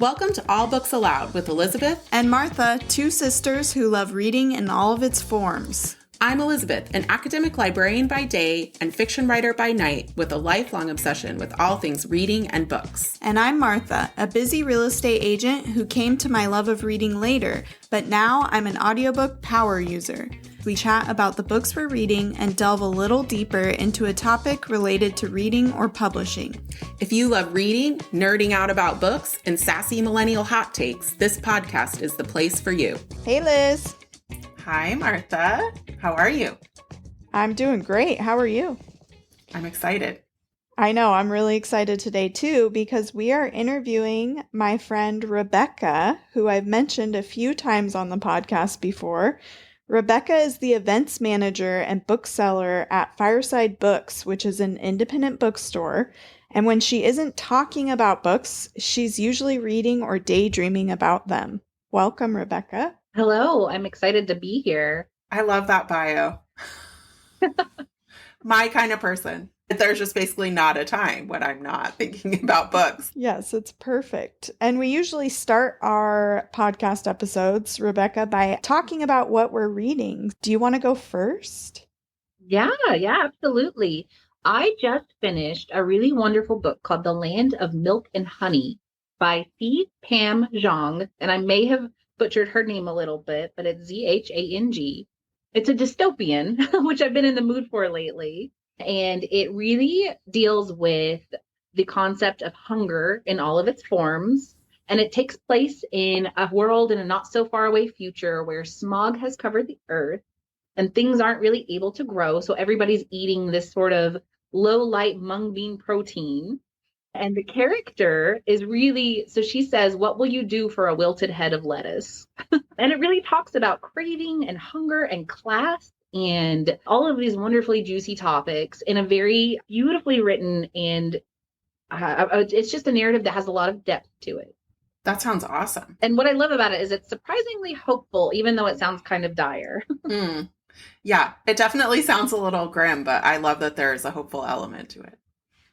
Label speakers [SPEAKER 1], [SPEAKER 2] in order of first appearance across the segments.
[SPEAKER 1] Welcome to All Books Aloud with Elizabeth
[SPEAKER 2] and Martha, two sisters who love reading in all of its forms.
[SPEAKER 1] I'm Elizabeth, an academic librarian by day and fiction writer by night with a lifelong obsession with all things reading and books.
[SPEAKER 2] And I'm Martha, a busy real estate agent who came to my love of reading later, but now I'm an audiobook power user. We chat about the books we're reading and delve a little deeper into a topic related to reading or publishing.
[SPEAKER 1] If you love reading, nerding out about books, and sassy millennial hot takes, this podcast is the place for you.
[SPEAKER 2] Hey, Liz.
[SPEAKER 1] Hi, Martha. How are you?
[SPEAKER 2] I'm doing great. How are you?
[SPEAKER 1] I'm excited.
[SPEAKER 2] I know. I'm really excited today, too, because we are interviewing my friend Rebecca, who I've mentioned a few times on the podcast before. Rebecca is the events manager and bookseller at Fireside Books, which is an independent bookstore. And when she isn't talking about books, she's usually reading or daydreaming about them. Welcome, Rebecca.
[SPEAKER 3] Hello, I'm excited to be here.
[SPEAKER 1] I love that bio. My kind of person. There's just basically not a time when I'm not thinking about books.
[SPEAKER 2] Yes, it's perfect. And we usually start our podcast episodes, Rebecca, by talking about what we're reading. Do you want to go first?
[SPEAKER 3] Yeah, absolutely. I just finished a really wonderful book called The Land of Milk and Honey by Pam Zhang, and I may have butchered her name a little bit, but it's Zhang. It's a dystopian, which I've been in the mood for lately. And it really deals with the concept of hunger in all of its forms. And it takes place in a world in a not so far away future where smog has covered the earth and things aren't really able to grow. So everybody's eating this sort of low light mung bean protein. And the character is really, so she says, what will you do for a wilted head of lettuce? And it really talks about craving and hunger and class and all of these wonderfully juicy topics in a very beautifully written, and it's just a narrative that has a lot of depth to it.
[SPEAKER 1] That sounds awesome.
[SPEAKER 3] And what I love about it is it's surprisingly hopeful, even though it sounds kind of dire.
[SPEAKER 1] Yeah, it definitely sounds a little grim, but I love that there's a hopeful element to it.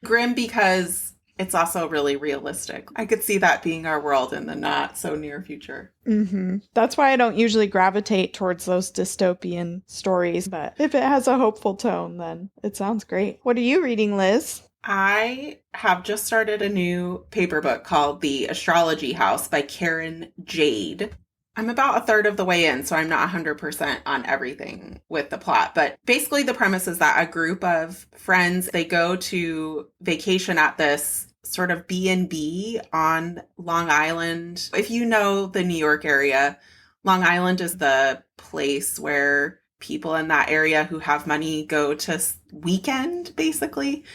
[SPEAKER 1] Grim because it's also really realistic. I could see that being our world in the not so near future.
[SPEAKER 2] Mm-hmm. That's why I don't usually gravitate towards those dystopian stories. But if it has a hopeful tone, then it sounds great. What are you reading, Liz?
[SPEAKER 1] I have just started a new paper book called The Astrology House by Carinn, Jade. I'm about a third of the way in, so I'm not 100% on everything with the plot. But basically the premise is that a group of friends, they go to vacation at this sort of B&B on Long Island. If you know the New York area, Long Island is the place where people in that area who have money go to weekend, basically.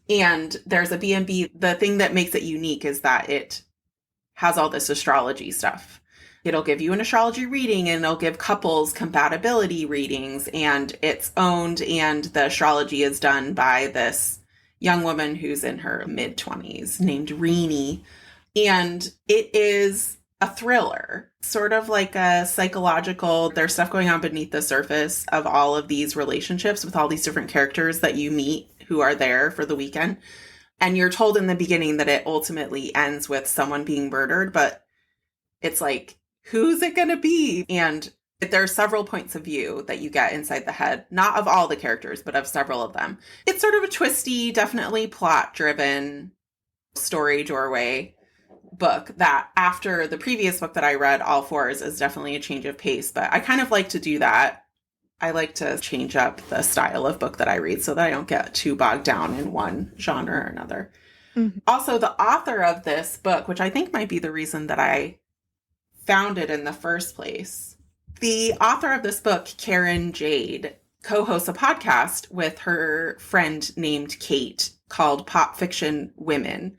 [SPEAKER 1] And there's a B&B. The thing that makes it unique is that it has all this astrology stuff. It'll give you an astrology reading and it'll give couples compatibility readings, and it's owned, and the astrology is done by this young woman who's in her mid-20s named Renee. And it is a thriller, sort of like a psychological, there's stuff going on beneath the surface of all of these relationships with all these different characters that you meet who are there for the weekend. And you're told in the beginning that it ultimately ends with someone being murdered, but it's like, who's it going to be? And there are several points of view that you get inside the head, not of all the characters, but of several of them. It's sort of a twisty, definitely plot-driven story doorway book that after the previous book that I read, All Fours, is definitely a change of pace. But I kind of like to do that. I like to change up the style of book that I read so that I don't get too bogged down in one genre or another. Mm-hmm. Also, the author of this book, which I think might be the reason that I found it in the first place. The author of this book, Carinn, Jade, co-hosts a podcast with her friend named Kate called Pop Fiction Women,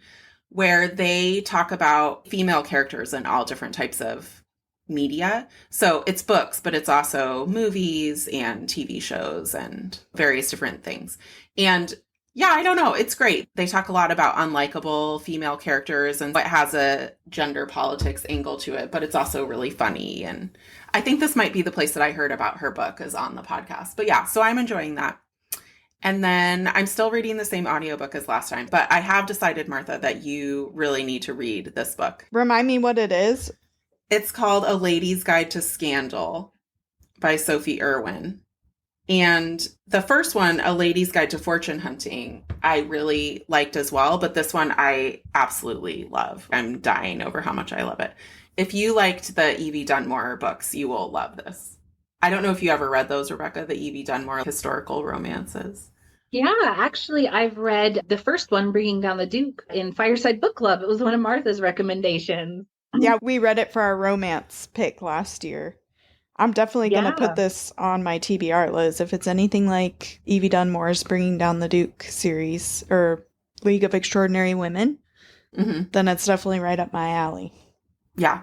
[SPEAKER 1] where they talk about female characters in all different types of media. So it's books, but it's also movies and TV shows and various different things. And yeah, I don't know. It's great. They talk a lot about unlikable female characters and what has a gender politics angle to it, but it's also really funny. And I think this might be the place that I heard about her book is on the podcast. But yeah, so I'm enjoying that. And then I'm still reading the same audiobook as last time, but I have decided, Martha, that you really need to read this book.
[SPEAKER 2] Remind me what it is.
[SPEAKER 1] It's called A Lady's Guide to Scandal by Sophie Irwin. And the first one, A Lady's Guide to Fortune Hunting, I really liked as well, but this one I absolutely love. I'm dying over how much I love it. If you liked the Evie Dunmore books, you will love this. I don't know if you ever read those, Rebecca, the Evie Dunmore historical romances.
[SPEAKER 3] Yeah, actually, I've read the first one, Bringing Down the Duke, in Fireside Book Club. It was one of Martha's recommendations.
[SPEAKER 2] Yeah, we read it for our romance pick last year. I'm definitely going to
[SPEAKER 3] Yeah.
[SPEAKER 2] put this on my TBR, Liz. If it's anything like Evie Dunmore's Bringing Down the Duke series or League of Extraordinary Women, then it's definitely right up my alley.
[SPEAKER 1] Yeah.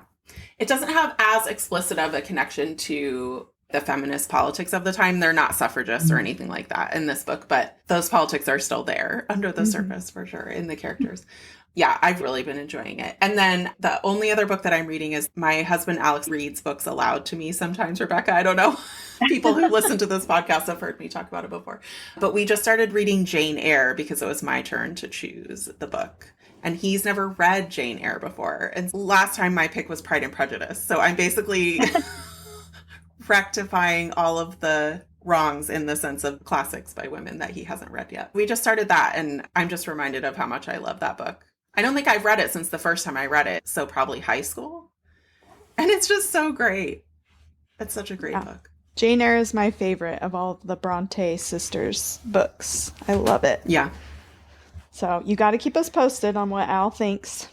[SPEAKER 1] It doesn't have as explicit of a connection to the feminist politics of the time. They're not suffragists or anything like that in this book, but those politics are still there under the surface for sure in the characters. Yeah, I've really been enjoying it. And then the only other book that I'm reading is my husband Alex reads books aloud to me sometimes, Rebecca. I don't know. People who listen to this podcast have heard me talk about it before. But we just started reading Jane Eyre because it was my turn to choose the book. And he's never read Jane Eyre before. And last time my pick was Pride and Prejudice. So I'm basically rectifying all of the wrongs in the sense of classics by women that he hasn't read yet. We just started that, and I'm just reminded of how much I love that book. I don't think I've read it since the first time I read it, so probably high school. And it's just so great. It's such a great book.
[SPEAKER 2] Jane Eyre is my favorite of all the Bronte sisters books. I love it.
[SPEAKER 1] Yeah.
[SPEAKER 2] So you got to keep us posted on what Al thinks.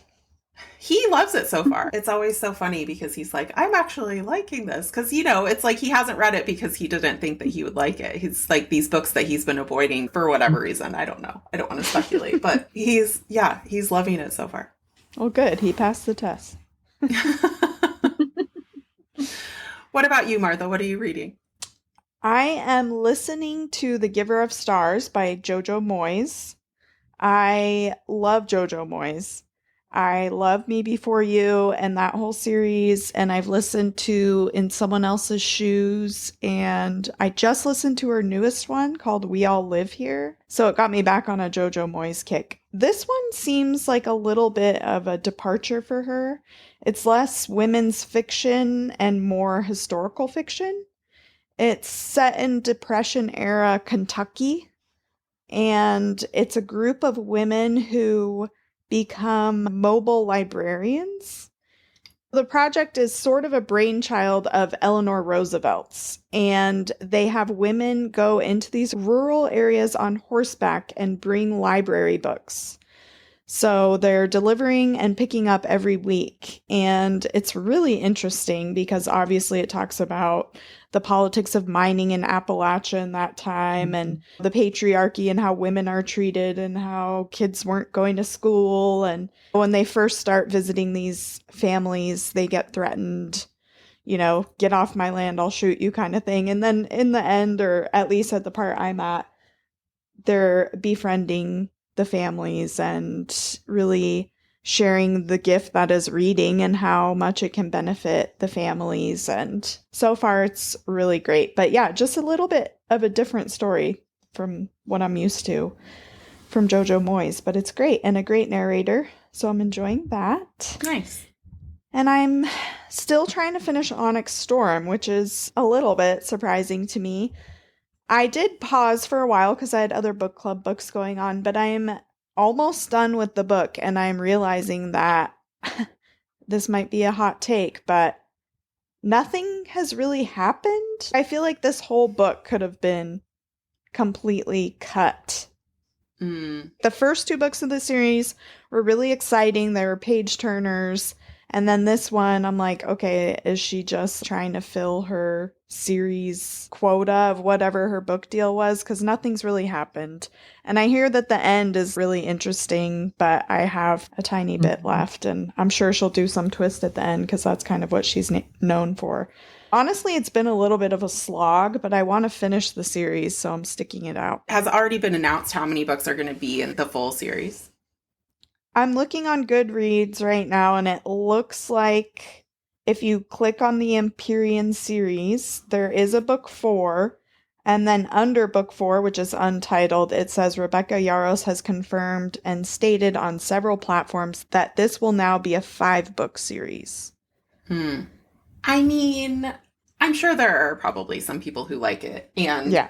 [SPEAKER 1] He loves it so far. It's always so funny because he's like, I'm actually liking this. Because, you know, it's like he hasn't read it because he didn't think that he would like it. It's like these books that he's been avoiding for whatever reason. I don't know. I don't want to speculate. But he's loving it so far.
[SPEAKER 2] Well, good. He passed the test.
[SPEAKER 1] What about you, Martha? What are you reading?
[SPEAKER 2] I am listening to The Giver of Stars by Jojo Moyes. I love Jojo Moyes. I love Me Before You and that whole series, and I've listened to In Someone Else's Shoes, and I just listened to her newest one called We All Live Here, so it got me back on a Jojo Moyes kick. This one seems like a little bit of a departure for her. It's less women's fiction and more historical fiction. It's set in Depression-era Kentucky, and it's a group of women who become mobile librarians. The project is sort of a brainchild of Eleanor Roosevelt's, and they have women go into these rural areas on horseback and bring library books. So they're delivering and picking up every week. And it's really interesting because obviously it talks about the politics of mining in Appalachia in that time and the patriarchy and how women are treated and how kids weren't going to school. And when they first start visiting these families, they get threatened, you know, get off my land, I'll shoot you kind of thing. And then in the end, or at least at the part I'm at, they're befriending the families and really sharing the gift that is reading and how much it can benefit the families. And so far it's really great. But yeah, just a little bit of a different story from what I'm used to from Jojo Moyes, but it's great and a great narrator. So I'm enjoying that.
[SPEAKER 1] Nice.
[SPEAKER 2] And I'm still trying to finish Onyx Storm, which is a little bit surprising to me. I did pause for a while because I had other book club books going on, but I'm almost done with the book and I'm realizing that this might be a hot take, but nothing has really happened. I feel like this whole book could have been completely cut. The first two books of the series were really exciting. They were page turners. And then this one, I'm like, okay, is she just trying to fill her series quota of whatever her book deal was? Because nothing's really happened. And I hear that the end is really interesting, but I have a tiny bit left. And I'm sure she'll do some twist at the end because that's kind of what she's known for. Honestly, it's been a little bit of a slog, but I want to finish the series, so I'm sticking it out.
[SPEAKER 1] Has already been announced how many books are going to be in the full series?
[SPEAKER 2] I'm looking on Goodreads right now, and it looks like if you click on the Empyrean series, there is a book 4, And then under book 4, which is untitled, it says Rebecca Yarros has confirmed and stated on several platforms that this will now be a 5-book series.
[SPEAKER 1] I mean, I'm sure there are probably some people who like it. And
[SPEAKER 2] yeah,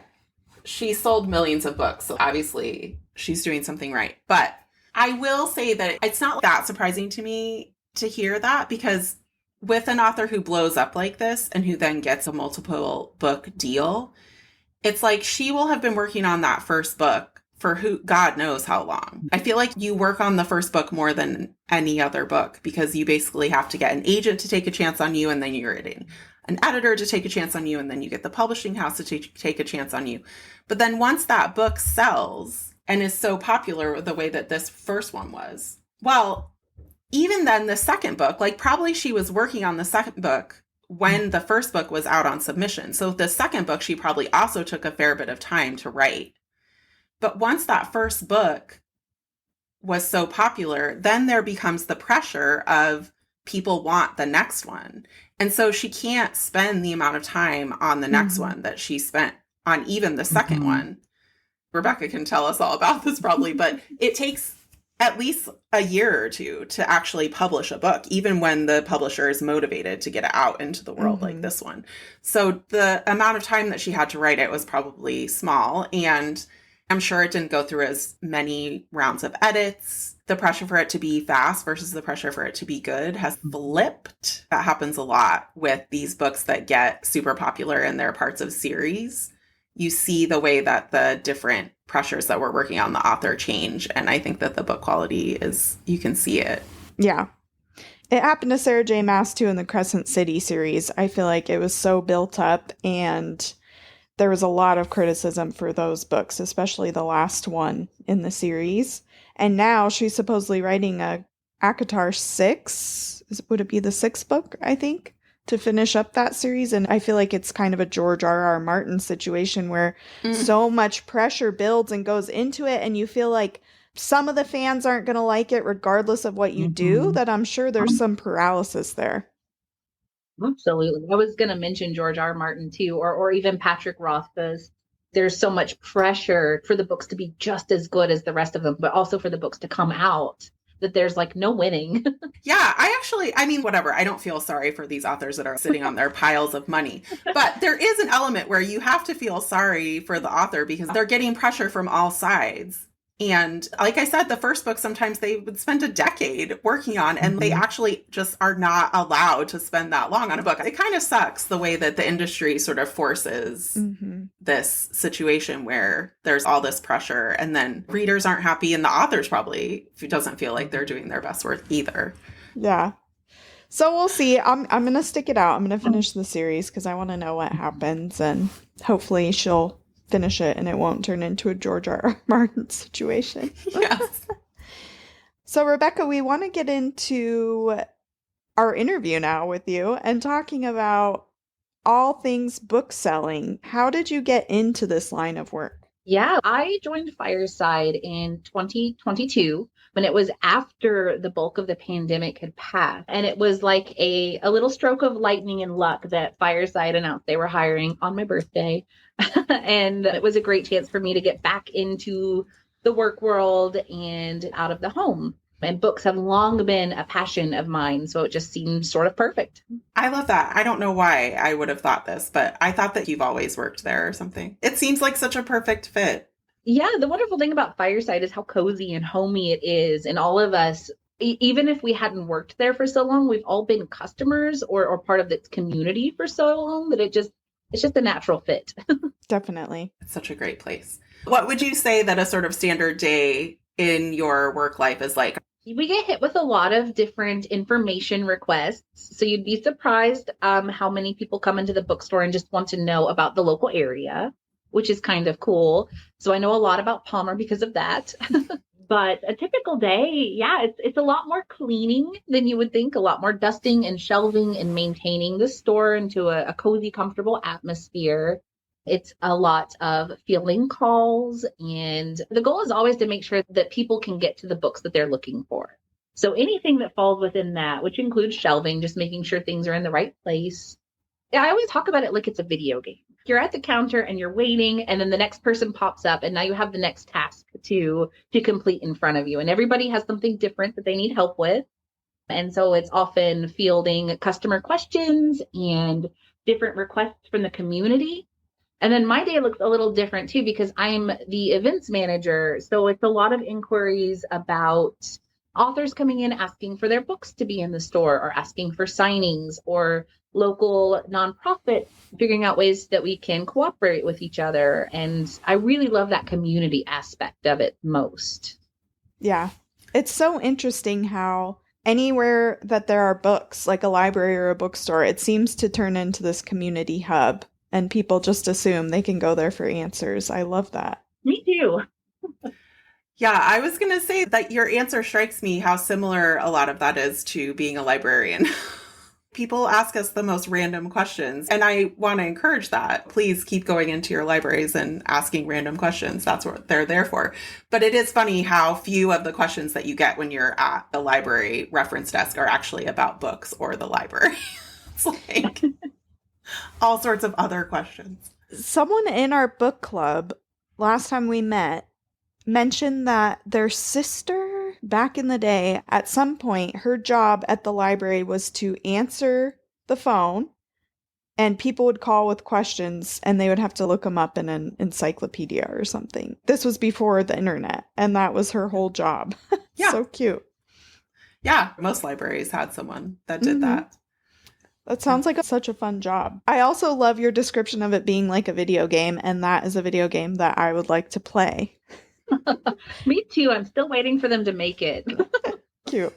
[SPEAKER 1] she sold millions of books. So obviously she's doing something right. But I will say that it's not that surprising to me to hear that, because with an author who blows up like this and who then gets a multiple book deal, it's like she will have been working on that first book for who God knows how long. I feel like you work on the first book more than any other book, because you basically have to get an agent to take a chance on you, and then you're getting an editor to take a chance on you, and then you get the publishing house to take a chance on you. But then once that book sells and is so popular the way that this first one was, well, even then the second book, like probably she was working on the second book when the first book was out on submission. So the second book, she probably also took a fair bit of time to write. But once that first book was so popular, then there becomes the pressure of people want the next one. And so she can't spend the amount of time on the next one that she spent on even the second one. Rebecca can tell us all about this probably, but it takes at least a year or two to actually publish a book, even when the publisher is motivated to get it out into the world like this one. So the amount of time that she had to write it was probably small, and I'm sure it didn't go through as many rounds of edits. The pressure for it to be fast versus the pressure for it to be good has flipped. That happens a lot with these books that get super popular in their parts of series. You see the way that the different pressures that we're working on the author change. And I think that the book quality is, you can see it.
[SPEAKER 2] Yeah. It happened to Sarah J. Maas too in the Crescent City series. I feel like it was so built up, and there was a lot of criticism for those books, especially the last one in the series. And now she's supposedly writing a ACOTAR 6. Would it be the 6th book, I think, to finish up that series? And I feel like it's kind of a George R.R. Martin situation where so much pressure builds and goes into it, and you feel like some of the fans aren't going to like it regardless of what you do, that I'm sure there's some paralysis there.
[SPEAKER 3] Absolutely. I was going to mention George R. Martin too, or even Patrick Rothfuss. There's so much pressure for the books to be just as good as the rest of them, but also for the books to come out, that there's like no winning.
[SPEAKER 1] Yeah, I mean, whatever. I don't feel sorry for these authors that are sitting on their piles of money. But there is an element where you have to feel sorry for the author, because they're getting pressure from all sides. And like I said, the first book, sometimes they would spend a decade working on, and they actually just are not allowed to spend that long on a book. It kind of sucks the way that the industry sort of forces this situation where there's all this pressure, and then readers aren't happy, and the authors probably doesn't feel like they're doing their best work either.
[SPEAKER 2] Yeah. So we'll see. I'm going to stick it out. I'm going to finish the series because I want to know what happens, and hopefully she'll finish it and it won't turn into a George R.R. Martin situation.
[SPEAKER 1] Yes.
[SPEAKER 2] So Rebecca, we want to get into our interview now with you and talking about all things book selling. How did you get into this line of work?
[SPEAKER 3] Yeah, I joined Fireside in 2022 when it was after the bulk of the pandemic had passed. And it was like a little stroke of lightning and luck that Fireside announced they were hiring on my birthday. And it was a great chance for me to get back into the work world and out of the home. And books have long been a passion of mine, so it just seemed sort of perfect.
[SPEAKER 1] I love that. I don't know why I would have thought this, but I thought that you've always worked there or something. It seems like such a perfect fit.
[SPEAKER 3] Yeah, the wonderful thing about Fireside is how cozy and homey it is. And all of us, even if we hadn't worked there for so long, we've all been customers or part of its community for so long that it's just a natural fit.
[SPEAKER 2] Definitely.
[SPEAKER 1] It's such a great place. What would you say that a sort of standard day in your work life is like?
[SPEAKER 3] We get hit with a lot of different information requests. So you'd be surprised how many people come into the bookstore and just want to know about the local area, which is kind of cool. So I know a lot about Palmer because of that. But a typical day, yeah, it's a lot more cleaning than you would think, a lot more dusting and shelving and maintaining the store into a cozy, comfortable atmosphere. It's a lot of fielding calls, and the goal is always to make sure that people can get to the books that they're looking for. So anything that falls within that, which includes shelving, just making sure things are in the right place. I always talk about it like it's a video game. you're at the counter and you're waiting, and then the next person pops up, and now you have the next task to complete in front of you. And everybody has something different that they need help with. And so it's often fielding customer questions and different requests from the community. And then my day looks a little different too, because I'm the events manager. So it's a lot of inquiries about authors coming in asking for their books to be in the store, or asking for signings, or local nonprofits figuring out ways that we can cooperate with each other. And I really love that community aspect of it most.
[SPEAKER 2] Yeah. It's so interesting how anywhere that there are books, like a library or a bookstore, it seems to turn into this community hub, and people just assume they can go there for answers. I love that.
[SPEAKER 3] Me too.
[SPEAKER 1] Yeah, I was going to say that your answer strikes me how similar a lot of that is to being a librarian. People ask us the most random questions, and I want to encourage that. Please keep going into your libraries and asking random questions. That's what they're there for. But it is funny how few of the questions that you get when you're at the library reference desk are actually about books or the library. It's like all sorts of other questions.
[SPEAKER 2] Someone in our book club, last time we met, mentioned that their sister, back in the day, at some point, her job at the library was to answer the phone, and people would call with questions, and they would have to look them up in an encyclopedia or something. This was before the internet, and that was her whole job.
[SPEAKER 1] Yeah.
[SPEAKER 2] So cute.
[SPEAKER 1] Yeah, most libraries had someone that did that.
[SPEAKER 2] That sounds like such a fun job. I also love your description of it being like a video game, and that is a video game that I would like to play.
[SPEAKER 3] Me too. I'm still waiting for them to make it.
[SPEAKER 2] Cute.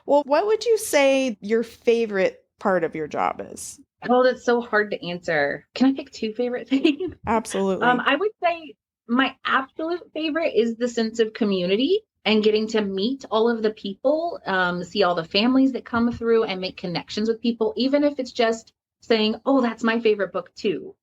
[SPEAKER 2] Well, what would you say your favorite part of your job is?
[SPEAKER 3] Oh, that's so hard to answer. Can I pick two favorite things?
[SPEAKER 2] Absolutely.
[SPEAKER 3] I would say my absolute favorite is the sense of community and getting to meet all of the people, see all the families that come through and make connections with people, even if it's just saying, oh, that's my favorite book too.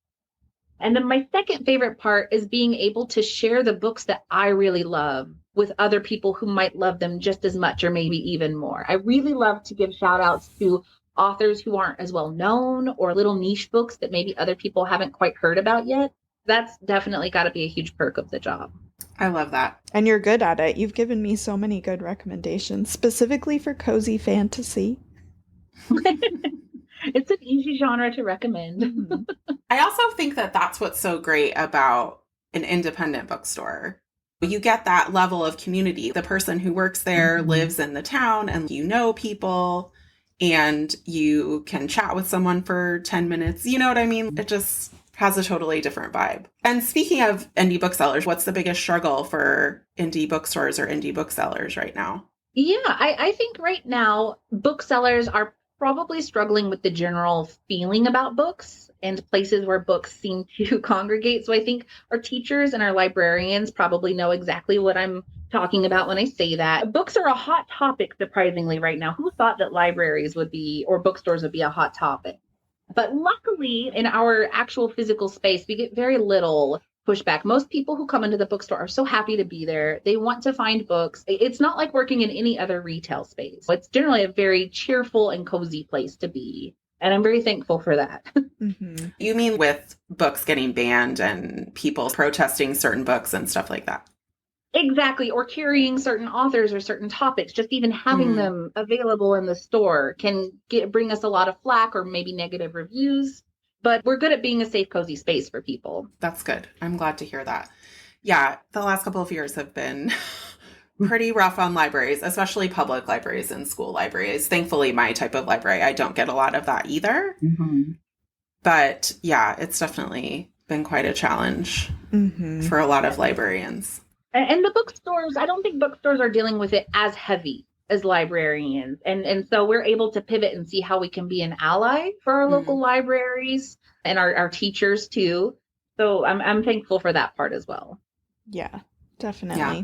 [SPEAKER 3] And then my second favorite part is being able to share the books that I really love with other people who might love them just as much or maybe even more. I really love to give shout outs to authors who aren't as well known, or little niche books that maybe other people haven't quite heard about yet. That's definitely got to be a huge perk of the job.
[SPEAKER 1] I love that.
[SPEAKER 2] And you're good at it. You've given me so many good recommendations, specifically for cozy fantasy.
[SPEAKER 3] It's an easy genre to recommend.
[SPEAKER 2] Mm-hmm.
[SPEAKER 1] I also think that that's what's so great about an independent bookstore. You get that level of community. The person who works there lives in the town, and you know people, and you can chat with someone for 10 minutes. You know what I mean? It just has a totally different vibe. And speaking of indie booksellers, what's the biggest struggle for indie bookstores or indie booksellers right now?
[SPEAKER 3] Yeah, I think right now booksellers are probably struggling with the general feeling about books and places where books seem to congregate. So I think our teachers and our librarians probably know exactly what I'm talking about when I say that. Books are a hot topic, surprisingly, right now. Who thought that libraries would be, or bookstores would be, a hot topic? But luckily, in our actual physical space, we get very little pushback. Most people who come into the bookstore are so happy to be there. They want to find books. It's not like working in any other retail space. It's generally a very cheerful and cozy place to be. And I'm very thankful for that.
[SPEAKER 2] Mm-hmm.
[SPEAKER 1] You mean with books getting banned and people protesting certain books and stuff like that?
[SPEAKER 3] Exactly. Or carrying certain authors or certain topics, just even having them available in the store can bring us a lot of flack or maybe negative reviews. But we're good at being a safe, cozy space for people.
[SPEAKER 1] That's good. I'm glad to hear that. Yeah, the last couple of years have been pretty rough on libraries, especially public libraries and school libraries. Thankfully, my type of library, I don't get a lot of that either. Mm-hmm. But yeah, it's definitely been quite a challenge for a lot of librarians.
[SPEAKER 3] And the bookstores, I don't think bookstores are dealing with it as heavy as librarians. And so we're able to pivot and see how we can be an ally for our local libraries and our teachers too. So I'm thankful for that part as well.
[SPEAKER 2] Yeah, definitely.
[SPEAKER 1] Yeah.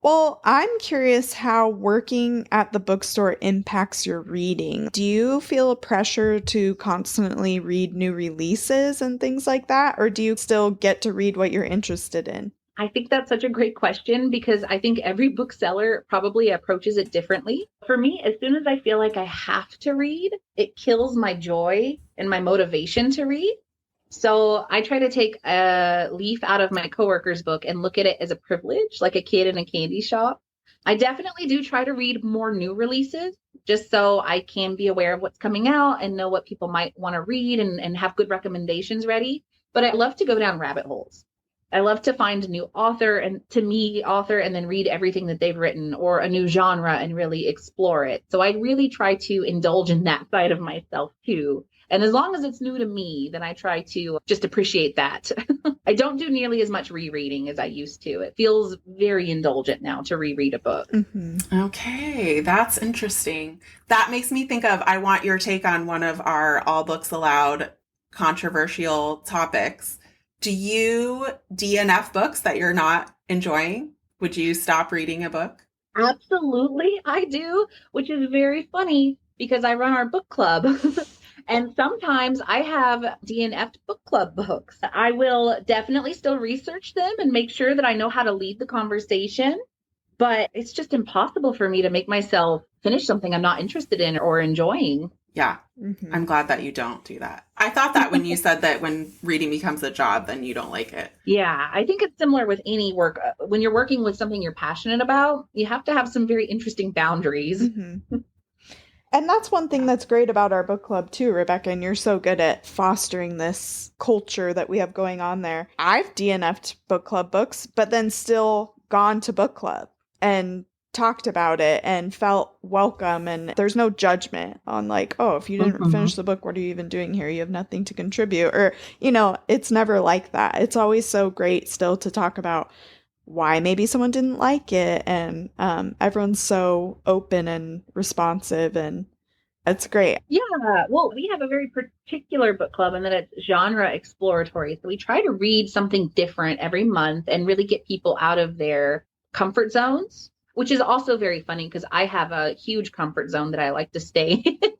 [SPEAKER 2] Well, I'm curious how working at the bookstore impacts your reading. Do you feel a pressure to constantly read new releases and things like that? Or do you still get to read what you're interested in?
[SPEAKER 3] I think that's such a great question, because I think every bookseller probably approaches it differently. For me, as soon as I feel like I have to read, it kills my joy and my motivation to read. So I try to take a leaf out of my coworker's book and look at it as a privilege, like a kid in a candy shop. I definitely do try to read more new releases just so I can be aware of what's coming out and know what people might want to read and have good recommendations ready. But I love to go down rabbit holes. I love to find a new author and to me author and then read everything that they've written or a new genre and really explore it. So I really try to indulge in that side of myself too. And as long as it's new to me, then I try to just appreciate that. I don't do nearly as much rereading as I used to. It feels very indulgent now to reread a book.
[SPEAKER 2] Mm-hmm.
[SPEAKER 1] Okay, that's interesting. That makes me think of, I want your take on one of our All Books Allowed controversial topics. Do you DNF books that you're not enjoying? Would you stop reading a book?
[SPEAKER 3] Absolutely, I do, which is very funny because I run our book club. And sometimes I have DNF'd book club books. I will definitely still research them and make sure that I know how to lead the conversation. But it's just impossible for me to make myself finish something I'm not interested in or enjoying.
[SPEAKER 1] Yeah,
[SPEAKER 2] Mm-hmm.
[SPEAKER 1] I'm glad that you don't do that. I thought that when you said that when reading becomes a job, then you don't like it.
[SPEAKER 3] Yeah, I think it's similar with any work. When you're working with something you're passionate about, you have to have some very interesting boundaries.
[SPEAKER 2] Mm-hmm. And that's one thing that's great about our book club too, Rebecca, and you're so good at fostering this culture that we have going on there. I've DNF'd book club books, but then still gone to book club and talked about it and felt welcome. And there's no judgment on like, oh, if you didn't finish the book, what are you even doing here? You have nothing to contribute. Or, it's never like that. It's always so great still to talk about why maybe someone didn't like it. And everyone's so open and responsive, and it's great.
[SPEAKER 3] Yeah, well, we have a very particular book club and then it's genre exploratory. So we try to read something different every month and really get people out of their comfort zones, which is also very funny because I have a huge comfort zone that I like to stay in.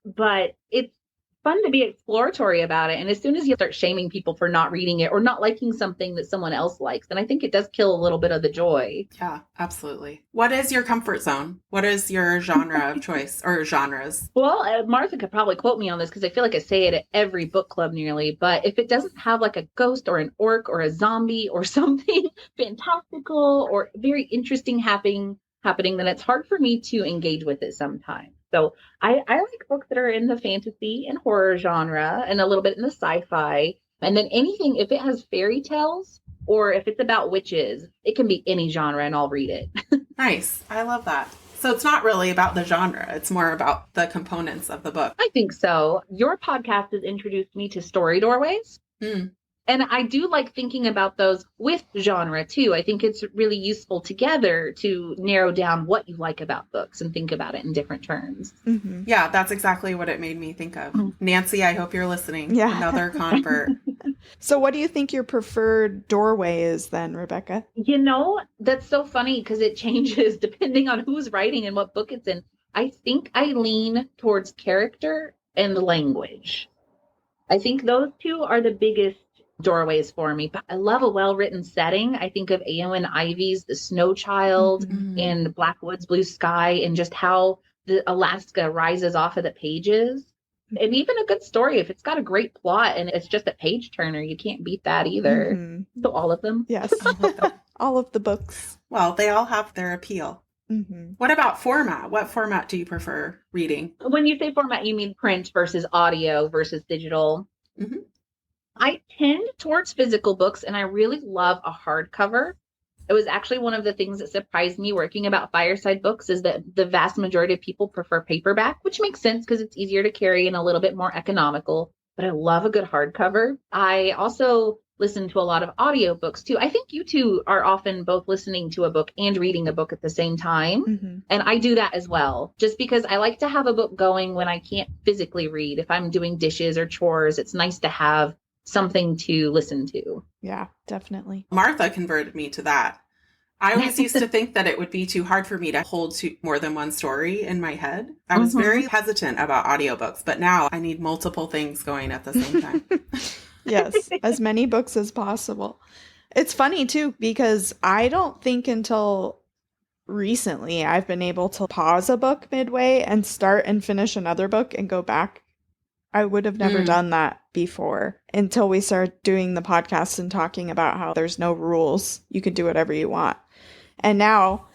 [SPEAKER 3] But it's fun to be exploratory about it. And as soon as you start shaming people for not reading it or not liking something that someone else likes, then I think it does kill a little bit of the joy.
[SPEAKER 1] Yeah, absolutely. What is your comfort zone? What is your genre of choice or genres?
[SPEAKER 3] Well, Martha could probably quote me on this because I feel like I say it at every book club nearly. But if it doesn't have like a ghost or an orc or a zombie or something fantastical or very interesting happening, then it's hard for me to engage with it sometimes. So I like books that are in the fantasy and horror genre and a little bit in the sci-fi. And then anything, if it has fairy tales or if it's about witches, it can be any genre and I'll read it.
[SPEAKER 1] Nice. I love that. So it's not really about the genre. It's more about the components of the book.
[SPEAKER 3] I think so. Your podcast has introduced me to story doorways.
[SPEAKER 1] Mm.
[SPEAKER 3] And I do like thinking about those with genre too. I think it's really useful together to narrow down what you like about books and think about it in different terms.
[SPEAKER 2] Mm-hmm.
[SPEAKER 1] Yeah, that's exactly what it made me think of. Nancy, I hope you're listening.
[SPEAKER 2] Yeah.
[SPEAKER 1] Another convert.
[SPEAKER 2] So what do you think your preferred doorway is then, Rebecca?
[SPEAKER 3] That's so funny because it changes depending on who's writing and what book it's in. I think I lean towards character and language. I think those two are the biggest doorways for me, but I love a well-written setting. I think of Eowyn Ivy's The Snow Child and Blackwood's Blue Sky and just how the Alaska rises off of the pages. And even a good story, if it's got a great plot and it's just a page turner, you can't beat that either.
[SPEAKER 2] Mm-hmm.
[SPEAKER 3] So all of them.
[SPEAKER 2] Yes. All of the books.
[SPEAKER 1] Well, they all have their appeal.
[SPEAKER 2] Mm-hmm.
[SPEAKER 1] What about format? What format do you prefer reading?
[SPEAKER 3] When you say format, you mean print versus audio versus digital?
[SPEAKER 1] Mm-hmm.
[SPEAKER 3] I tend towards physical books and I really love a hardcover. It was actually one of the things that surprised me working about Fireside Books is that the vast majority of people prefer paperback, which makes sense because it's easier to carry and a little bit more economical. But I love a good hardcover. I also listen to a lot of audiobooks too. I think you two are often both listening to a book and reading a book at the same time.
[SPEAKER 2] Mm-hmm.
[SPEAKER 3] And I do that as well, just because I like to have a book going when I can't physically read. If I'm doing dishes or chores, it's nice to have something to listen to.
[SPEAKER 2] Yeah, definitely.
[SPEAKER 1] Martha converted me to that. I always used to think that it would be too hard for me to hold to more than one story in my head. I was very hesitant about audiobooks, but now I need multiple things going at the same time.
[SPEAKER 2] Yes, as many books as possible. It's funny too, because I don't think until recently I've been able to pause a book midway and start and finish another book and go back I would have never done that before until we started doing the podcast and talking about how there's no rules. You can do whatever you want. And now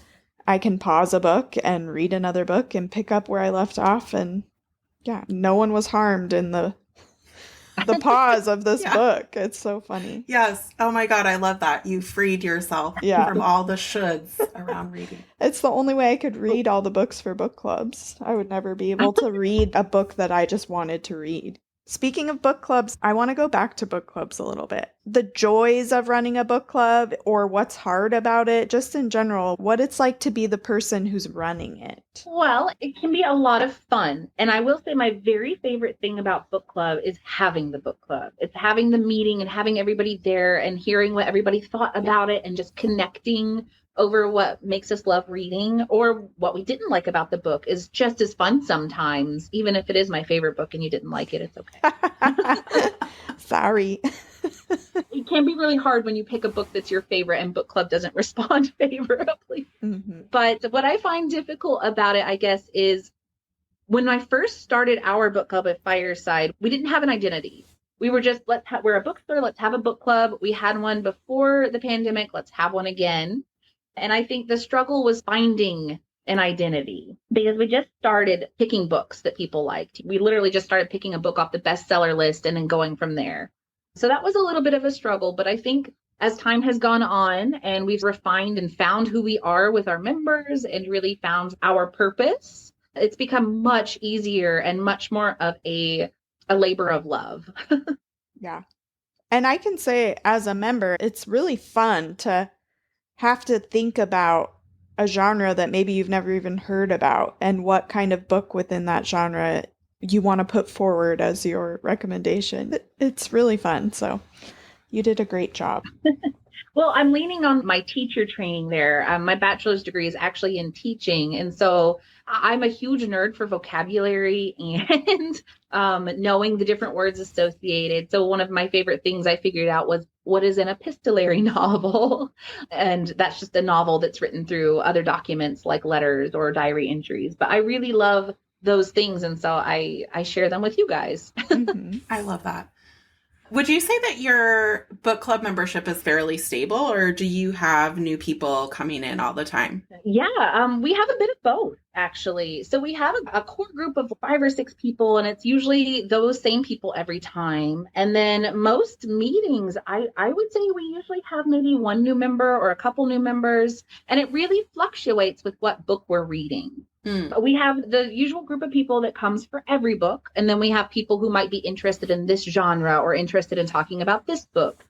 [SPEAKER 2] I can pause a book and read another book and pick up where I left off. And yeah, no one was harmed in the pause of this book. It's so funny.
[SPEAKER 1] Yes. Oh my God, I love that. You freed yourself from all the shoulds around reading.
[SPEAKER 2] It's the only way I could read all the books for book clubs. I would never be able to read a book that I just wanted to read. Speaking of book clubs, I want to go back to book clubs a little bit. The joys of running a book club, or what's hard about it, just in general, what it's like to be the person who's running it.
[SPEAKER 3] Well, it can be a lot of fun. And I will say my very favorite thing about book club is having the book club. It's having the meeting and having everybody there and hearing what everybody thought about it and just connecting over what makes us love reading or what we didn't like about the book is just as fun sometimes. Even if it is my favorite book and you didn't like it, it's okay.
[SPEAKER 2] Sorry.
[SPEAKER 3] It can be really hard when you pick a book that's your favorite and book club doesn't respond favorably. Mm-hmm. But what I find difficult about it, I guess, is when I first started our book club at Fireside, we didn't have an identity. We were just, we're a bookstore, let's have a book club. We had one before the pandemic, let's have one again. And I think the struggle was finding an identity because we just started picking books that people liked. We literally just started picking a book off the bestseller list and then going from there. So that was a little bit of a struggle, but I think as time has gone on and we've refined and found who we are with our members and really found our purpose, it's become much easier and much more of a labor of love.
[SPEAKER 2] Yeah. And I can say as a member, it's really fun to have to think about a genre that maybe you've never even heard about and what kind of book within that genre you want to put forward as your recommendation. It's really fun. So you did a great job.
[SPEAKER 3] Well, I'm leaning on my teacher training there. My bachelor's degree is actually in teaching. And so I'm a huge nerd for vocabulary and knowing the different words associated. So one of my favorite things I figured out was what is an epistolary novel? And that's just a novel that's written through other documents like letters or diary entries. But I really love those things. And so I share them with you guys.
[SPEAKER 2] Mm-hmm.
[SPEAKER 1] I love that. Would you say that your book club membership is fairly stable, or do you have new people coming in all the time?
[SPEAKER 3] Yeah, we have a bit of both, actually. So we have a core group of 5 or 6 people, and it's usually those same people every time. And then most meetings, I would say we usually have maybe one new member or a couple new members, and it really fluctuates with what book we're reading. We have the usual group of people that comes for every book. And then we have people who might be interested in this genre or interested in talking about this book.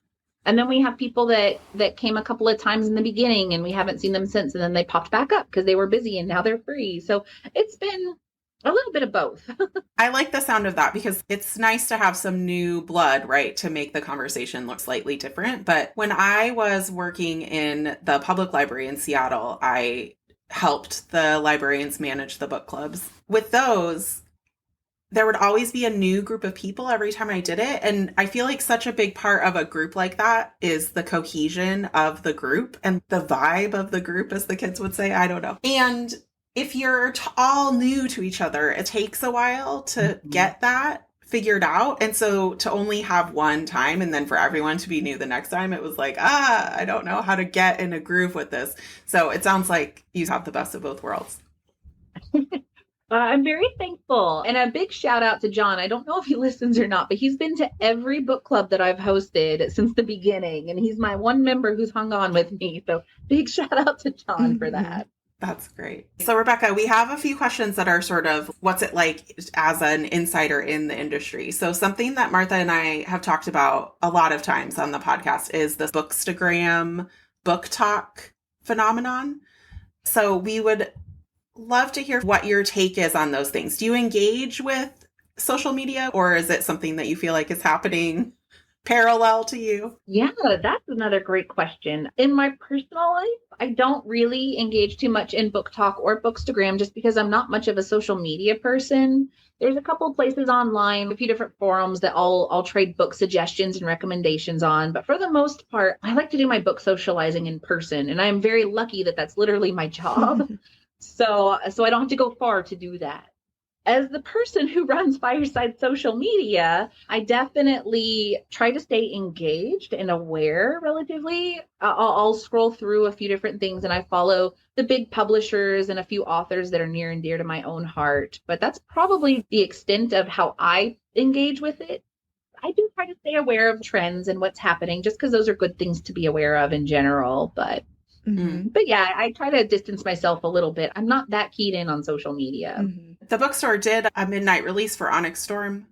[SPEAKER 3] And then we have people that came a couple of times in the beginning and we haven't seen them since. And then they popped back up because they were busy and now they're free. So it's been a little bit of both.
[SPEAKER 1] I like the sound of that because it's nice to have some new blood, right, to make the conversation look slightly different. But when I was working in the public library in Seattle, I helped the librarians manage the book clubs. With those, there would always be a new group of people every time I did it. And I feel like such a big part of a group like that is the cohesion of the group and the vibe of the group, as the kids would say. I don't know. And if you're all new to each other, it takes a while to get that figured out. And so to only have one time and then for everyone to be new the next time, it was like, I don't know how to get in a groove with this. So it sounds like you have the best of both worlds.
[SPEAKER 3] I'm very thankful. And a big shout out to John. I don't know if he listens or not, but he's been to every book club that I've hosted since the beginning. And he's my one member who's hung on with me. So big shout out to John for that.
[SPEAKER 1] That's great. So Rebecca, we have a few questions that are sort of what's it like as an insider in the industry. So something that Martha and I have talked about a lot of times on the podcast is the Bookstagram book talk phenomenon. So we would love to hear what your take is on those things. Do you engage with social media or is it something that you feel like is happening parallel to you?
[SPEAKER 3] Yeah, that's another great question. In my personal life, I don't really engage too much in book talk or Bookstagram just because I'm not much of a social media person. There's a couple of places online, a few different forums that I'll trade book suggestions and recommendations on. But for the most part, I like to do my book socializing in person. And I'm very lucky that that's literally my job. So I don't have to go far to do that. as the person who runs Fireside social media, I definitely try to stay engaged and aware relatively. I'll scroll through a few different things and I follow the big publishers and a few authors that are near and dear to my own heart. But that's probably the extent of how I engage with it. I do try to stay aware of trends and what's happening just because those are good things to be aware of in general. But yeah, I try to distance myself a little bit. I'm not that keyed in on social media.
[SPEAKER 1] The bookstore did a midnight release for Onyx Storm,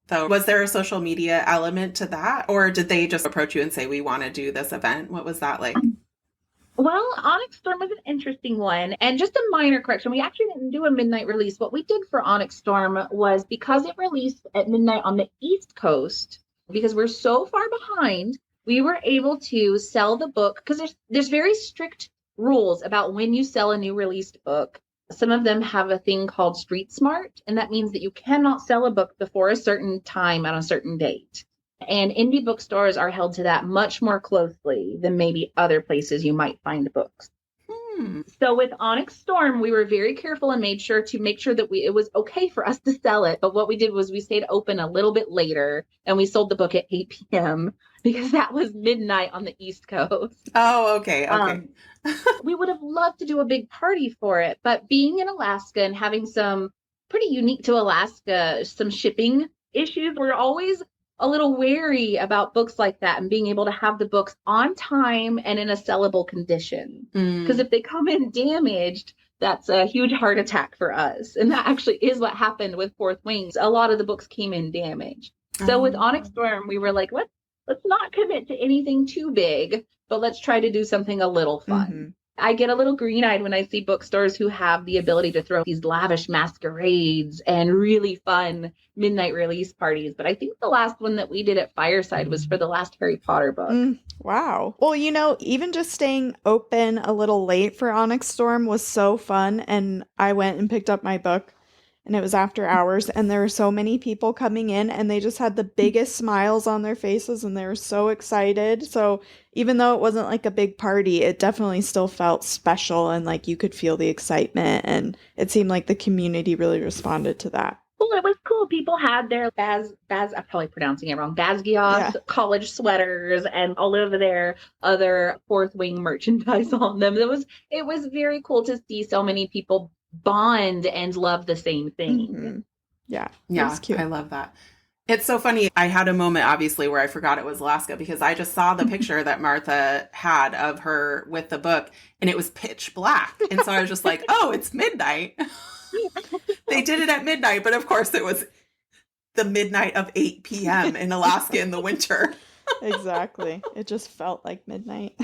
[SPEAKER 1] though. Was there a social media element to that? Or did they just approach you and say, we want to do this event? What was that like?
[SPEAKER 3] Well, Onyx Storm was an interesting one. And just a minor correction, we actually didn't do a midnight release. What we did for Onyx Storm was because it released at midnight on the East Coast, because we're so far behind, we were able to sell the book because there's very strict rules about when you sell a new released book. Some of them have a thing called Street Smart, and that means that you cannot sell a book before a certain time on a certain date. And indie bookstores are held to that much more closely than maybe other places you might find books. So with Onyx Storm, we were very careful and made sure that it was okay for us to sell it. But what we did was we stayed open a little bit later and we sold the book at 8 p.m. because that was midnight on the East Coast.
[SPEAKER 1] Oh, okay.
[SPEAKER 3] We would have loved to do a big party for it, but being in Alaska and having some pretty unique to Alaska, some shipping issues, we're always a little wary about books like that and being able to have the books on time and in a sellable condition. Because if they come in damaged, that's a huge heart attack for us. And that actually is what happened with Fourth Wings. A lot of the books came in damaged. So with Onyx Storm, we were like, let's not commit to anything too big, but let's try to do something a little fun. I get a little green-eyed when I see bookstores who have the ability to throw these lavish masquerades and really fun midnight release parties. But I think the last one that we did at Fireside was for the last Harry Potter book.
[SPEAKER 2] Wow. Well, even just staying open a little late for Onyx Storm was so fun. And I went and picked up my book and it was after hours and there were so many people coming in and they just had the biggest smiles on their faces and they were so excited. So even though it wasn't like a big party, it definitely still felt special and like you could feel the excitement and it seemed like the community really responded to that.
[SPEAKER 3] Well, it was cool. People had their I'm probably pronouncing it wrong, Basquiat's college sweaters and all of their other Fourth Wing merchandise on them. It was very cool to see so many people bond and love the same thing.
[SPEAKER 2] Yeah,
[SPEAKER 1] cute. I love that. It's so funny. I had a moment, obviously, where I forgot it was Alaska because I just saw the picture that Martha had of her with the book and it was pitch black. And so I was just like, oh, it's midnight. They did it at midnight, but of course it was the midnight of 8 p.m. in Alaska in the winter.
[SPEAKER 2] Exactly. It just felt like midnight.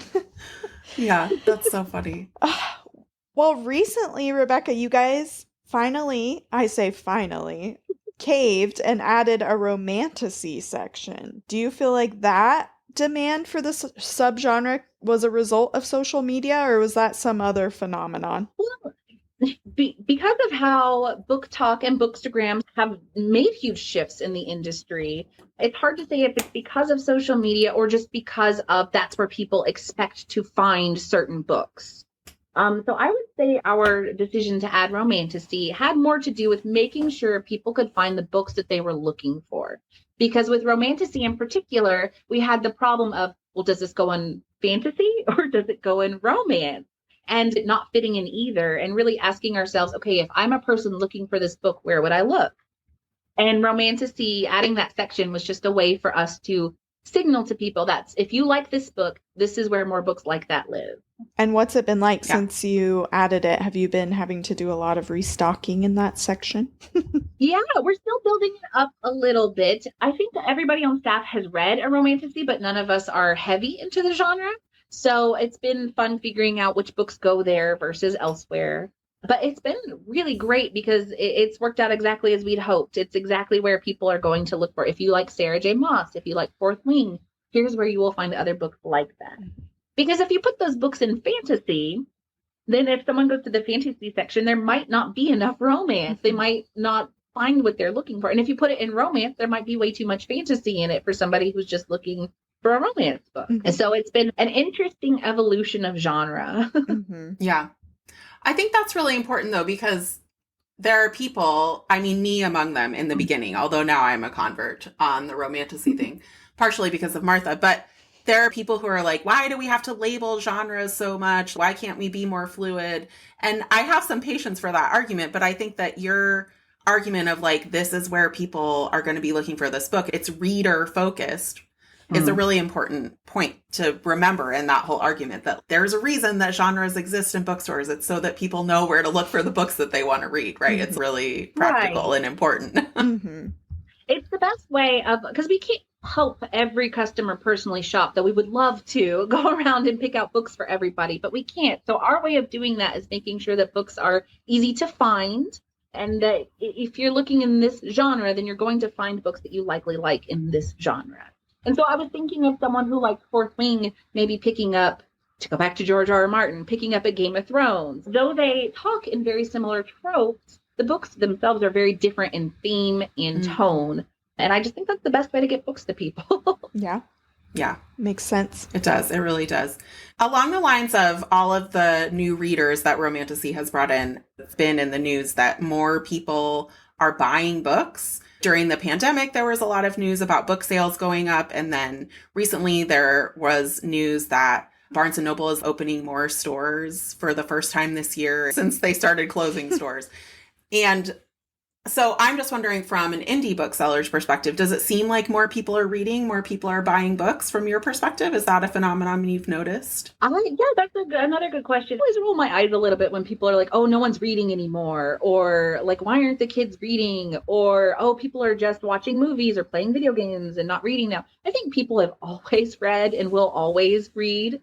[SPEAKER 1] Yeah, that's so funny.
[SPEAKER 2] Well, recently, Rebecca, you guys finally caved and added a romantasy section. Do you feel like that demand for the subgenre was a result of social media or was that some other phenomenon?
[SPEAKER 3] Well, because of how Book Talk and Bookstagram have made huge shifts in the industry, it's hard to say if it's because of social media or just because of that's where people expect to find certain books. So I would say our decision to add romantasy had more to do with making sure people could find the books that they were looking for. Because with romantasy in particular, we had the problem of, well, does this go in fantasy or does it go in romance? And not fitting in either, and really asking ourselves, okay, if I'm a person looking for this book, where would I look? And romantasy, adding that section was just a way for us to signal to people that if you like this book, this is where more books like that live.
[SPEAKER 2] And what's it been like since you added it? Have you been having to do a lot of restocking in that section?
[SPEAKER 3] Yeah, we're still building it up a little bit. I think that everybody on staff has read a romantasy, but none of us are heavy into the genre. So it's been fun figuring out which books go there versus elsewhere. But it's been really great because it's worked out exactly as we'd hoped. It's exactly where people are going to look for. If you like Sarah J. Maas, if you like Fourth Wing, here's where you will find other books like that. Because if you put those books in fantasy, then if someone goes to the fantasy section, there might not be enough romance. They might not find what they're looking for. And if you put it in romance, there might be way too much fantasy in it for somebody who's just looking for a romance book. And so it's been an interesting evolution of genre.
[SPEAKER 1] Yeah. I think that's really important though, because there are people, I mean, me among them in the beginning, although now I'm a convert on the romantasy thing, partially because of Martha, but there are people who are like, why do we have to label genres so much? Why can't we be more fluid? And I have some patience for that argument, but I think that your argument of like, this is where people are going to be looking for this book, it's reader focused, is a really important point to remember in that whole argument, that there's a reason that genres exist in bookstores. It's so that people know where to look for the books that they want to read, right? It's really practical and important.
[SPEAKER 3] It's the best way of, because we can't help every customer personally shop, though we would love to go around and pick out books for everybody, but we can't. So our way of doing that is making sure that books are easy to find, and that if you're looking in this genre, then you're going to find books that you likely like in this genre. And so I was thinking of someone who liked Fourth Wing, maybe picking up, to go back to George R. R. Martin, picking up a Game of Thrones. Though they talk in very similar tropes, the books themselves are very different in theme and tone. And I just think that's the best way to get books to people.
[SPEAKER 2] Yeah.
[SPEAKER 1] Yeah.
[SPEAKER 2] Makes sense.
[SPEAKER 1] It does. It really does. Along the lines of all of the new readers that Romantasy has brought in, it's been in the news that more people are buying books. During the pandemic, there was a lot of news about book sales going up. And then recently there was news that Barnes & Noble is opening more stores for the first time this year since they started closing stores. And so I'm just wondering, from an indie bookseller's perspective, does it seem like more people are reading, more people are buying books from your perspective? Is that a phenomenon you've noticed?
[SPEAKER 3] Yeah, that's another good question. I always roll my eyes a little bit when people are like, oh, no one's reading anymore. Or like, why aren't the kids reading? Or, oh, people are just watching movies or playing video games and not reading now. I think people have always read and will always read.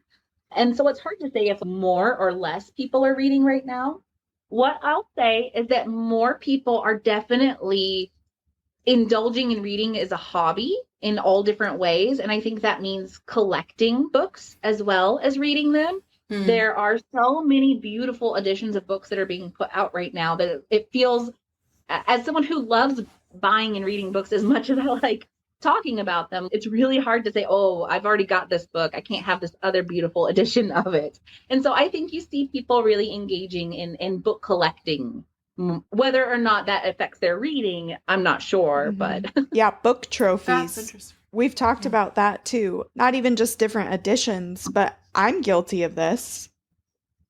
[SPEAKER 3] And so it's hard to say if more or less people are reading right now. What I'll say is that more people are definitely indulging in reading as a hobby in all different ways. And I think that means collecting books as well as reading them. There are so many beautiful editions of books that are being put out right now that it feels, as someone who loves buying and reading books as much as I like talking about them, it's really hard to say, oh, I've already got this book, I can't have this other beautiful edition of it. And so I think you see people really engaging in book collecting. Whether or not that affects their reading, I'm not sure, but
[SPEAKER 2] yeah, book trophies.
[SPEAKER 1] That's interesting.
[SPEAKER 2] We've talked about that too. Not even just different editions, but I'm guilty of this.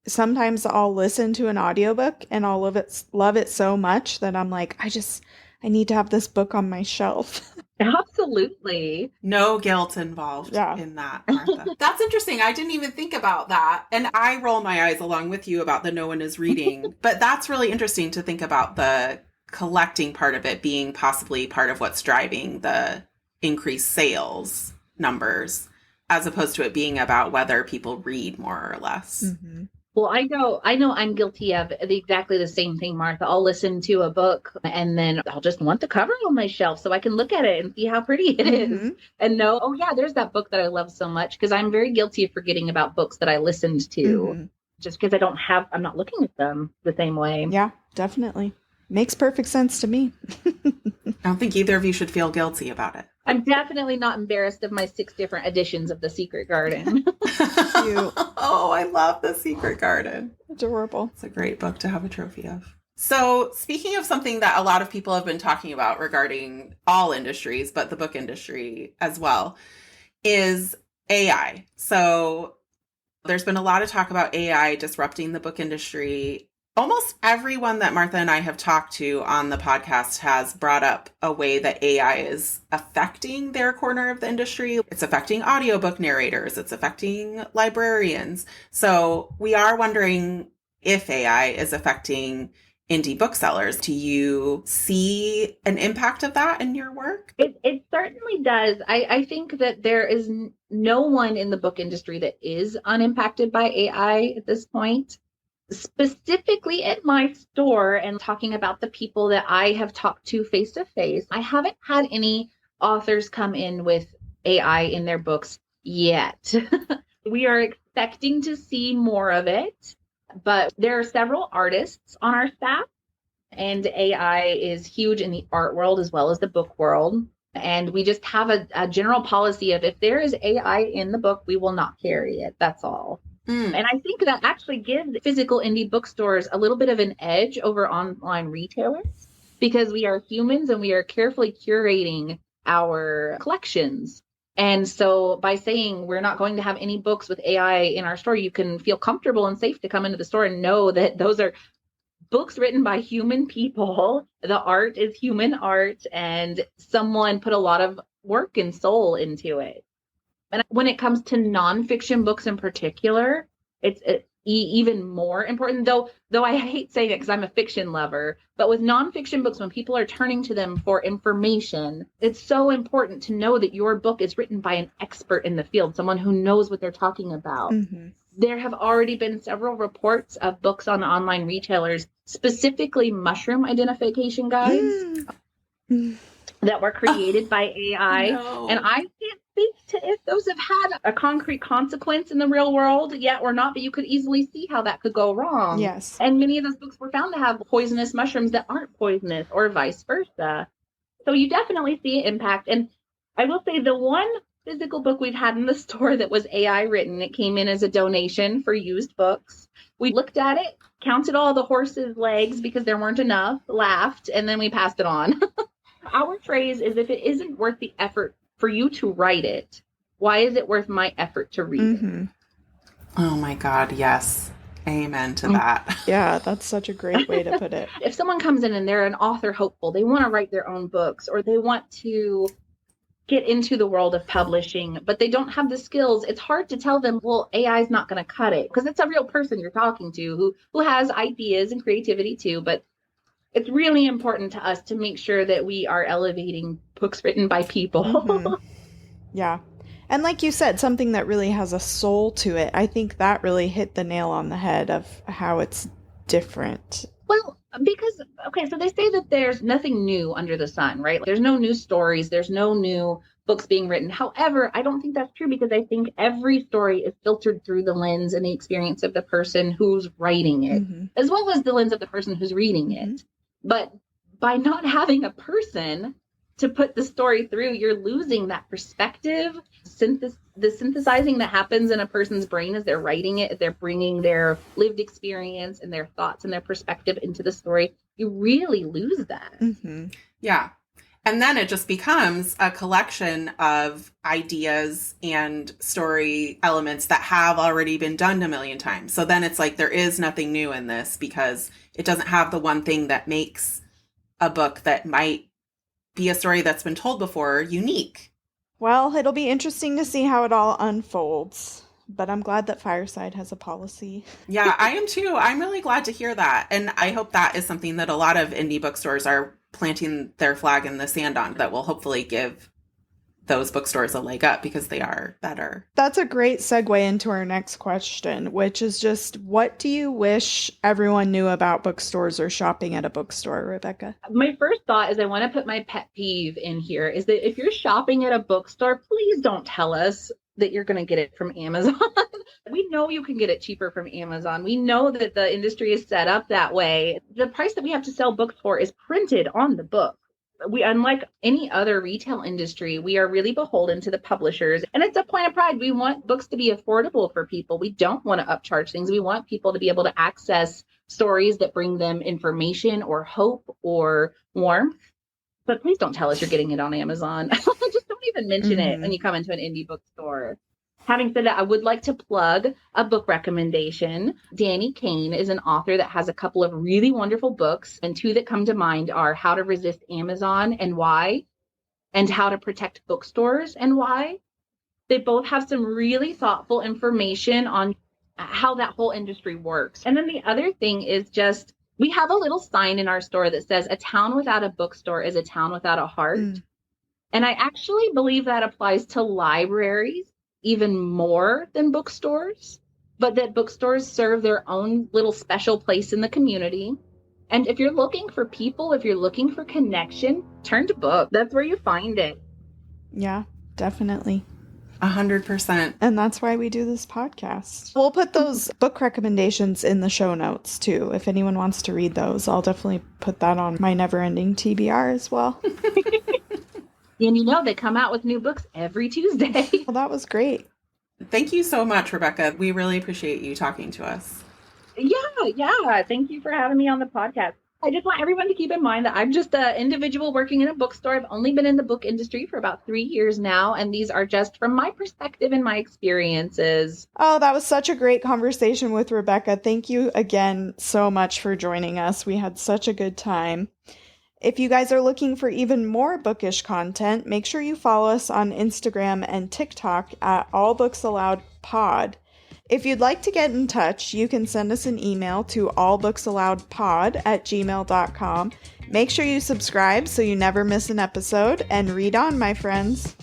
[SPEAKER 2] Sometimes I'll listen to an audiobook and I'll love it so much that I'm like, I need to have this book on my shelf.
[SPEAKER 3] Absolutely.
[SPEAKER 1] No guilt involved in that, Martha. That's interesting. I didn't even think about that. And I roll my eyes along with you about the no one is reading. But that's really interesting to think about, the collecting part of it being possibly part of what's driving the increased sales numbers, as opposed to it being about whether people read more or less.
[SPEAKER 2] Mm-hmm.
[SPEAKER 3] Well, I know I'm guilty of exactly the same thing, Martha. I'll listen to a book and then I'll just want the cover on my shelf so I can look at it and see how pretty it is and know, oh yeah, there's that book that I love so much, because I'm very guilty of forgetting about books that I listened to just because I'm not looking at them the same way.
[SPEAKER 2] Yeah, definitely. Makes perfect sense to me.
[SPEAKER 1] I don't think either of you should feel guilty about it.
[SPEAKER 3] I'm definitely not embarrassed of my 6 different editions of The Secret Garden.
[SPEAKER 1] Oh, I love The Secret Garden.
[SPEAKER 2] Adorable.
[SPEAKER 1] It's a great book to have a trophy of. So speaking of something that a lot of people have been talking about regarding all industries, but the book industry as well, is AI. So there's been a lot of talk about AI disrupting the book industry. Almost everyone that Martha and I have talked to on the podcast has brought up a way that AI is affecting their corner of the industry. It's affecting audiobook narrators. It's affecting librarians. So we are wondering if AI is affecting indie booksellers. Do you see an impact of that in your work?
[SPEAKER 3] It certainly does. I think that there is no one in the book industry that is unimpacted by AI at this point. Specifically at my store, and talking about the people that I have talked to face to face, I haven't had any authors come in with AI in their books yet. We are expecting to see more of it, but there are several artists on our staff, and AI is huge in the art world as well as the book world. And we just have a general policy of, if there is AI in the book, we will not carry it. That's all. And I think that actually gives physical indie bookstores a little bit of an edge over online retailers because we are humans and we are carefully curating our collections. And so by saying we're not going to have any books with AI in our store, you can feel comfortable and safe to come into the store and know that those are books written by human people. The art is human art and someone put a lot of work and soul into it. And when it comes to nonfiction books in particular, it's even more important, though I hate saying it because I'm a fiction lover, but with nonfiction books, when people are turning to them for information, it's so important to know that your book is written by an expert in the field, someone who knows what they're talking about.
[SPEAKER 2] Mm-hmm.
[SPEAKER 3] There have already been several reports of books on online retailers, specifically mushroom identification guides that were created by AI.
[SPEAKER 1] No.
[SPEAKER 3] And I can't speak to if those have had a concrete consequence in the real world yet or not, but you could easily see how that could go wrong.
[SPEAKER 2] Yes.
[SPEAKER 3] And many of those books were found to have poisonous mushrooms that aren't poisonous or vice versa. So you definitely see an impact. And I will say the one physical book we've had in the store that was AI written, it came in as a donation for used books. We looked at it, counted all the horse's legs because there weren't enough, laughed, and then we passed it on. Our phrase is, if it isn't worth the effort for you to write it, why is it worth my effort to read it?
[SPEAKER 1] Oh my God, yes. Amen to that.
[SPEAKER 2] Yeah, that's such a great way to put it.
[SPEAKER 3] If someone comes in and they're an author hopeful, they want to write their own books or they want to get into the world of publishing, but they don't have the skills, it's hard to tell them, well, AI is not going to cut it, because it's a real person you're talking to who has ideas and creativity too. But it's really important to us to make sure that we are elevating books written by people.
[SPEAKER 2] Yeah. And like you said, something that really has a soul to it. I think that really hit the nail on the head of how it's different.
[SPEAKER 3] Well, because, okay, so they say that there's nothing new under the sun, right? There's no new stories. There's no new books being written. However, I don't think that's true because I think every story is filtered through the lens and the experience of the person who's writing it, as well as the lens of the person who's reading it. But by not having a person to put the story through, you're losing that perspective, the synthesizing that happens in a person's brain as they're writing it, as they're bringing their lived experience and their thoughts and their perspective into the story. You really lose that.
[SPEAKER 1] Yeah. And then it just becomes a collection of ideas and story elements that have already been done a million times. So then it's like there is nothing new in this because it doesn't have the one thing that makes a book that might be a story that's been told before unique.
[SPEAKER 2] Well, it'll be interesting to see how it all unfolds. But I'm glad that Fireside has a policy.
[SPEAKER 1] Yeah, I am too. I'm really glad to hear that. And I hope that is something that a lot of indie bookstores are planting their flag in the sand on, that will hopefully give those bookstores a leg up because they are better.
[SPEAKER 2] That's a great segue into our next question, which is just, what do you wish everyone knew about bookstores or shopping at a bookstore, Rebecca?
[SPEAKER 3] My first thought is I want to put my pet peeve in here is that if you're shopping at a bookstore, please don't tell us that you're going to get it from Amazon. We know you can get it cheaper from Amazon. We know that the industry is set up that way. The price that we have to sell books for is printed on the book. We, unlike any other retail industry, we are really beholden to the publishers. And it's a point of pride. We want books to be affordable for people. We don't want to upcharge things. We want people to be able to access stories that bring them information or hope or warmth. But please don't tell us you're getting it on Amazon. Just don't even mention it when you come into an indie bookstore. Having said that, I would like to plug a book recommendation. Danny Kane is an author that has a couple of really wonderful books, and two that come to mind are How to Resist Amazon and Why, and How to Protect Bookstores and Why. They both have some really thoughtful information on how that whole industry works. And then the other thing is just, we have a little sign in our store that says, a town without a bookstore is a town without a heart. And I actually believe that applies to libraries even more than bookstores, but that bookstores serve their own little special place in the community. And if you're looking for people, if you're looking for connection, turn to book. That's where you find it.
[SPEAKER 2] Yeah, definitely.
[SPEAKER 1] 100%.
[SPEAKER 2] And that's why we do this podcast. We'll put those book recommendations in the show notes too. If anyone wants to read those, I'll definitely put that on my never-ending TBR as well.
[SPEAKER 3] And you know, they come out with new books every Tuesday.
[SPEAKER 2] Well, that was great.
[SPEAKER 1] Thank you so much, Rebecca. We really appreciate you talking to us.
[SPEAKER 3] Yeah. Thank you for having me on the podcast. I just want everyone to keep in mind that I'm just an individual working in a bookstore. I've only been in the book industry for about 3 years now, and these are just from my perspective and my experiences.
[SPEAKER 2] Oh, that was such a great conversation with Rebecca. Thank you again so much for joining us. We had such a good time. If you guys are looking for even more bookish content, make sure you follow us on Instagram and TikTok at All Books Allowed Pod. If you'd like to get in touch, you can send us an email to allbooksallowedpod@gmail.com. Make sure you subscribe so you never miss an episode, and read on, my friends.